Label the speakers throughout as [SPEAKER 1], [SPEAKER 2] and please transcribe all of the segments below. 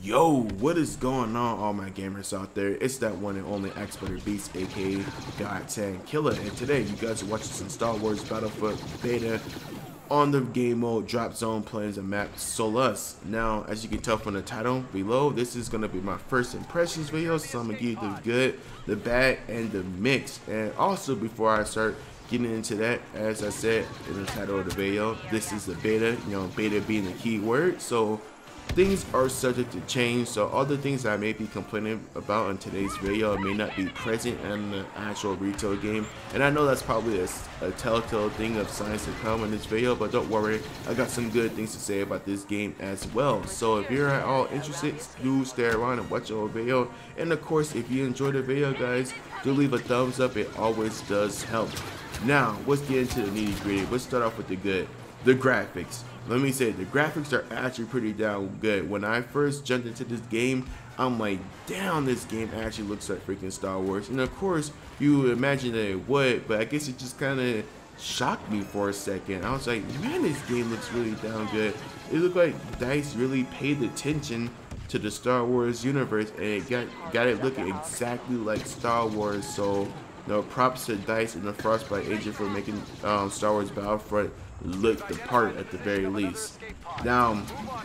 [SPEAKER 1] Yo, what is going on, all my gamers out there? It's that one and only Expert Beast, aka God 10 Killer, and today you guys are watching some Star Wars Battlefront Beta on the game mode drop zone planes and map Solus. Now, as you can tell from the title below, this is gonna be my first impressions video, so I'm gonna give you the good, the bad, and the mix. And also, before I start getting into that, as I said in the title of the video, this is the beta, beta being the key word, so things are subject to change, so all the things that I may be complaining about in today's video may not be present in the actual retail game. And I know that's probably a telltale thing of signs to come in this video, but don't worry, I got some good things to say about this game as well. So if you're at all interested, do stay around and watch the whole video. And of course, if you enjoyed the video, guys, do leave a thumbs up, it always does help. Now, let's get into the nitty gritty. Let's start off with the good. The graphics. Let me say, the graphics are actually pretty damn good. When I first jumped into this game, I'm like, damn, this game actually looks like freaking Star Wars. And of course, you would imagine that it would, but I guess it just kind of shocked me for a second. I was like, man, this game looks really damn good. It looked like DICE really paid attention to the Star Wars universe, and it got it looking exactly like Star Wars. So, props to DICE and the Frostbite agent for making Star Wars Battlefront look the part at the very least. Now,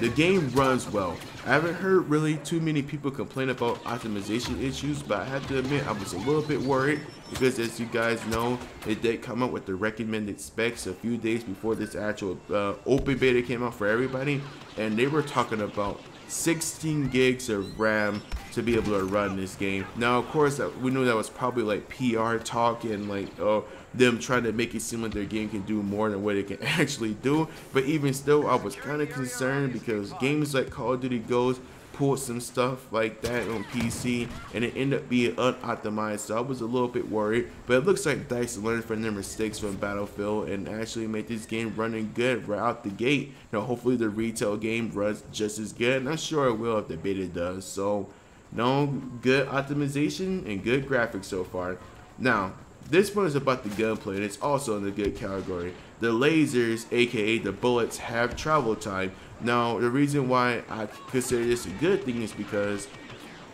[SPEAKER 1] the game runs well. I haven't heard really too many people complain about optimization issues, but I have to admit I was a little bit worried because, as you guys know, it did come out with the recommended specs a few days before this actual open beta came out for everybody, and they were talking about 16 gigs of RAM to be able to run this game. Now, of course, we knew that was probably like PR talk and like them trying to make it seem like their game can do more than what it can actually do. But even still, I was kind of concerned because games like Call of Duty Ghosts pulled some stuff like that on PC and it ended up being unoptimized, so I was a little bit worried. But it looks like DICE learned from their mistakes from Battlefield and actually made this game running good right out the gate. Hopefully the retail game runs just as good, and I'm sure it will if the beta does. So good optimization and good graphics so far. Now, this one is about the gunplay, and it's also in the good category. The lasers, aka the bullets, have travel time. Now, the reason why I consider this a good thing is because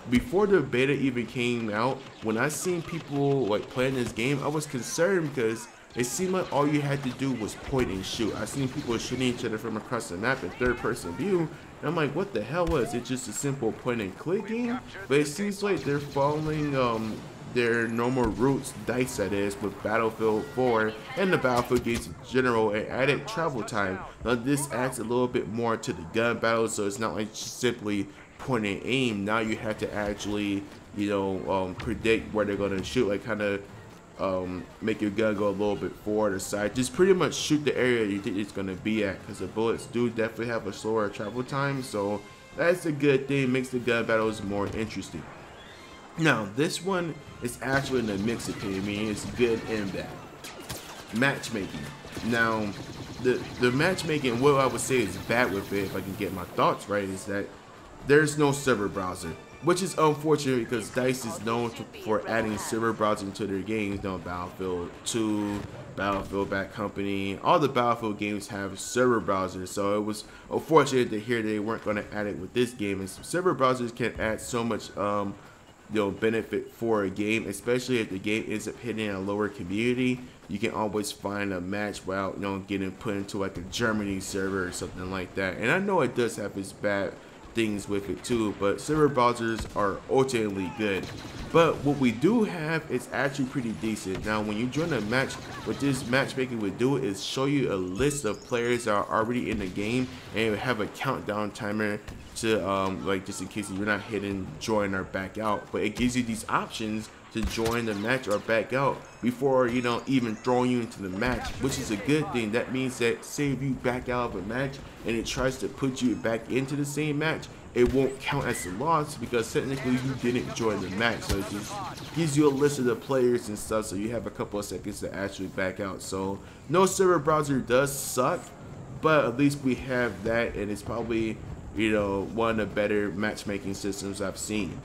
[SPEAKER 1] before the beta even came out, when I seen people like playing this game, I was concerned because it seemed like all you had to do was point and shoot. I seen people shooting each other from across the map in third-person view, and I'm like, what the hell was it? Just a simple point and click game? But it seems like they're following their normal roots, DICE that is, with Battlefield 4 and the Battlefield games in general, and added travel time. Now this adds a little bit more to the gun battle, so it's not like simply point and aim. Now you have to actually, predict where they're gonna shoot, like kind of make your gun go a little bit forward or side. Just pretty much shoot the area you think it's gonna be at, because the bullets do definitely have a slower travel time, so that's a good thing. Makes the gun battles more interesting. Now, this one is actually in a mixed opinion, meaning it's good and bad. Matchmaking. Now, the matchmaking, what I would say is bad with it, if I can get my thoughts right, is that there's no server browser, which is unfortunate because DICE is known for adding server browsing to their games. Battlefield 2, Battlefield Bad Company, all the Battlefield games have server browsers, so it was unfortunate to hear they weren't going to add it with this game. And server browsers can add so much benefit for a game, especially if the game ends up hitting a lower community. You can always find a match without getting put into like a Germany server or something like that. And I know it does have its bad things with it too, but server browsers are ultimately good. But what we do have is actually pretty decent. Now, when you join a match, what this matchmaking would do is show you a list of players that are already in the game, and it would have a countdown timer to like, just in case you're not hitting join or back out. But it gives you these options to join the match or back out before even throwing you into the match, which is a good thing. That means that say if you back out of a match and it tries to put you back into the same match, it won't count as a loss because technically you didn't join the match. So it just gives you a list of the players and stuff, so you have a couple of seconds to actually back out. So no server browser does suck, but at least we have that, and it's probably one of the better matchmaking systems I've seen.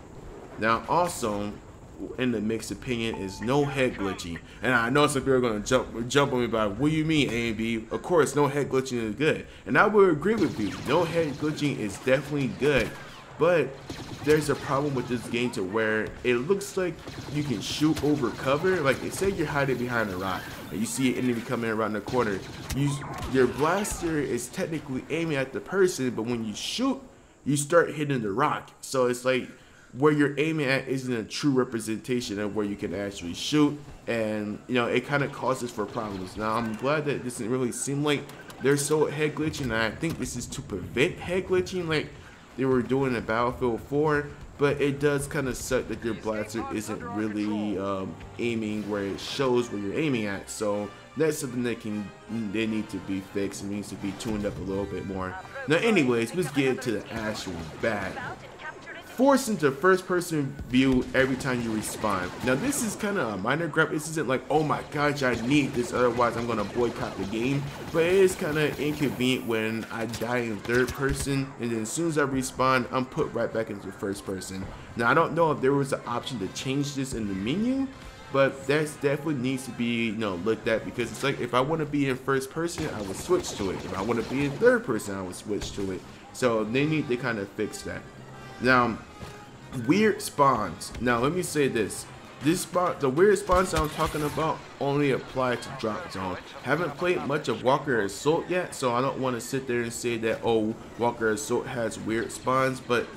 [SPEAKER 1] Now, also in the mixed opinion is no head glitching. And I know some people are gonna jump on me about, what do you mean, A and B? Of course, no head glitching is good, and I would agree with you. No head glitching is definitely good, but there's a problem with this game to where it looks like you can shoot over cover. Like, say you're hiding behind a rock and you see an enemy coming around the corner. Your blaster is technically aiming at the person, but when you shoot, you start hitting the rock. So it's like where you're aiming at isn't a true representation of where you can actually shoot, and you know, it kind of causes for problems. Now I'm glad that this doesn't really seem like they're so head glitching, and I think this is to prevent head glitching like they were doing in Battlefield 4, but it does kind of suck that your blaster isn't really aiming where it shows where you're aiming at. So that's something that they need to be fixed. It needs to be tuned up a little bit more. Now anyways, let's get into the actual bat. Forced into first-person view every time you respawn. Now this is kind of a minor gripe. This isn't like, oh my gosh, I need this, otherwise I'm gonna boycott the game. But it is kind of inconvenient when I die in third person, and then as soon as I respawn, I'm put right back into first person. Now I don't know if there was an option to change this in the menu, but that definitely needs to be, you know, looked at, because it's like if I want to be in first person, I would switch to it. If I want to be in third person, I would switch to it. So they need to kind of fix that. Now, weird spawns. Now let me say this. The weird spawns I'm talking about only apply to Drop Zone. Haven't played much of Walker Assault yet, so I don't want to sit there and say that, oh, Walker Assault has weird spawns, but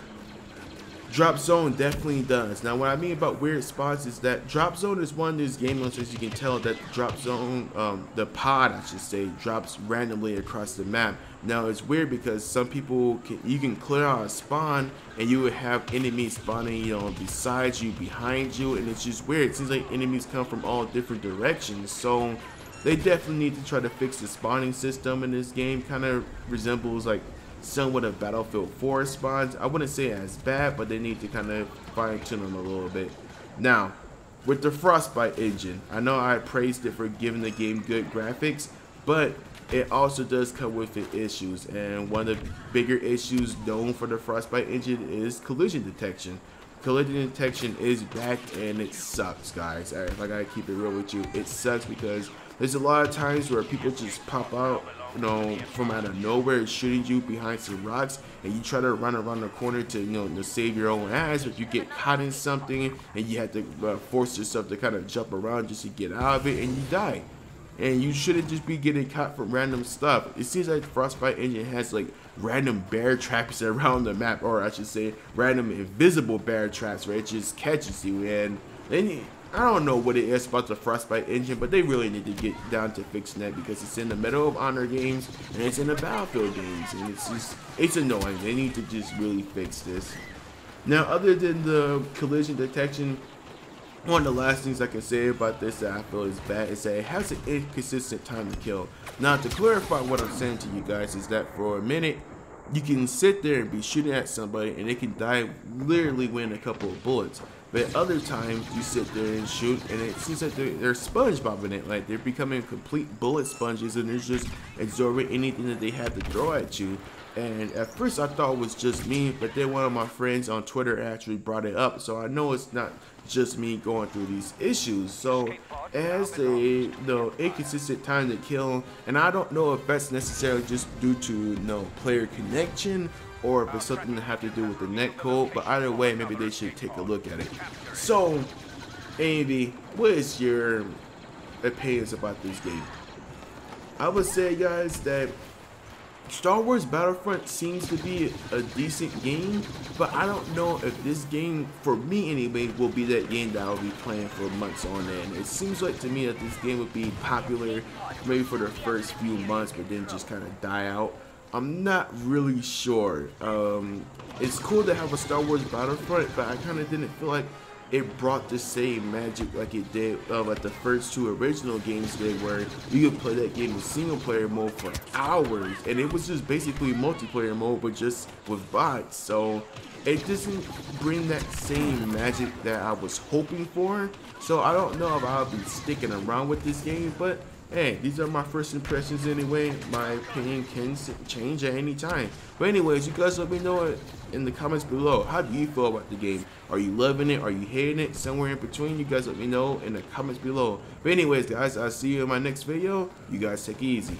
[SPEAKER 1] Drop Zone definitely does. Now what I mean about weird spawns is that Drop Zone is one of these game modes, as you can tell, that Drop Zone, the pod I should say, drops randomly across the map. Now it's weird because some people you can clear out a spawn and you would have enemies spawning, you know, beside you, behind you, and it's just weird. It seems like enemies come from all different directions. So they definitely need to try to fix the spawning system in this game. Kind of resembles like somewhat of Battlefield 4 spawns. I wouldn't say as bad, but they need to kind of fine tune them a little bit. Now, with the Frostbite engine, I know I praised it for giving the game good graphics, but it also does come with its issues, and one of the bigger issues known for the Frostbite engine is collision detection. Collision detection is back, and it sucks, guys. If I gotta keep it real with you, it sucks because there's a lot of times where people just pop out, you know, from out of nowhere, shooting you behind some rocks, and you try to run around the corner to, you know, to save your own ass, but you get caught in something, and you have to force yourself to kind of jump around just to get out of it, and you die. And you shouldn't just be getting caught from random stuff. It seems like the Frostbite engine has like random bear traps around the map, or I should say random invisible bear traps where it just catches you. And then I don't know what it is about the Frostbite engine, but they really need to get down to fixing that, because it's in the Medal of Honor games and it's in the Battlefield games, and it's annoying. They need to just really fix this. Now, other than the collision detection, one of the last things I can say about this that I feel is bad is that it has an inconsistent time to kill. Now, to clarify what I'm saying to you guys is that for a minute, you can sit there and be shooting at somebody and they can die literally within a couple of bullets. But at other times, you sit there and shoot and it seems like they're sponge-bobbing it. Like they're becoming complete bullet sponges, and they're just absorbing anything that they have to throw at you. And at first I thought it was just me, but then one of my friends on Twitter actually brought it up, so I know it's not just me going through these issues. So it has the inconsistent time to kill, and I don't know if that's necessarily just due to, you know, player connection, or if it's something that have to do with the netcode. But either way, maybe they should take a look at it. So, Andy, what is your opinions about this game? I would say, guys, that Star Wars Battlefront seems to be a decent game, but I don't know if this game, for me anyway, will be that game that I'll be playing for months on end. It seems like to me that this game would be popular maybe for the first few months, but then just kind of die out. I'm not really sure. It's cool to have a Star Wars Battlefront, but I kind of didn't feel like it brought the same magic like it did like the first two original games did, where you could play that game in single player mode for hours, and it was just basically multiplayer mode but just with bots. So it doesn't bring that same magic that I was hoping for. So I don't know if I'll be sticking around with this game, but hey, these are my first impressions anyway. My opinion can change at any time. But anyways, you guys let me know in the comments below. How do you feel about the game? Are you loving it? Are you hating it? Somewhere in between, you guys let me know in the comments below. But anyways, guys, I'll see you in my next video. You guys take it easy.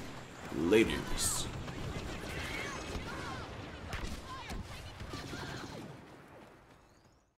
[SPEAKER 1] Laters.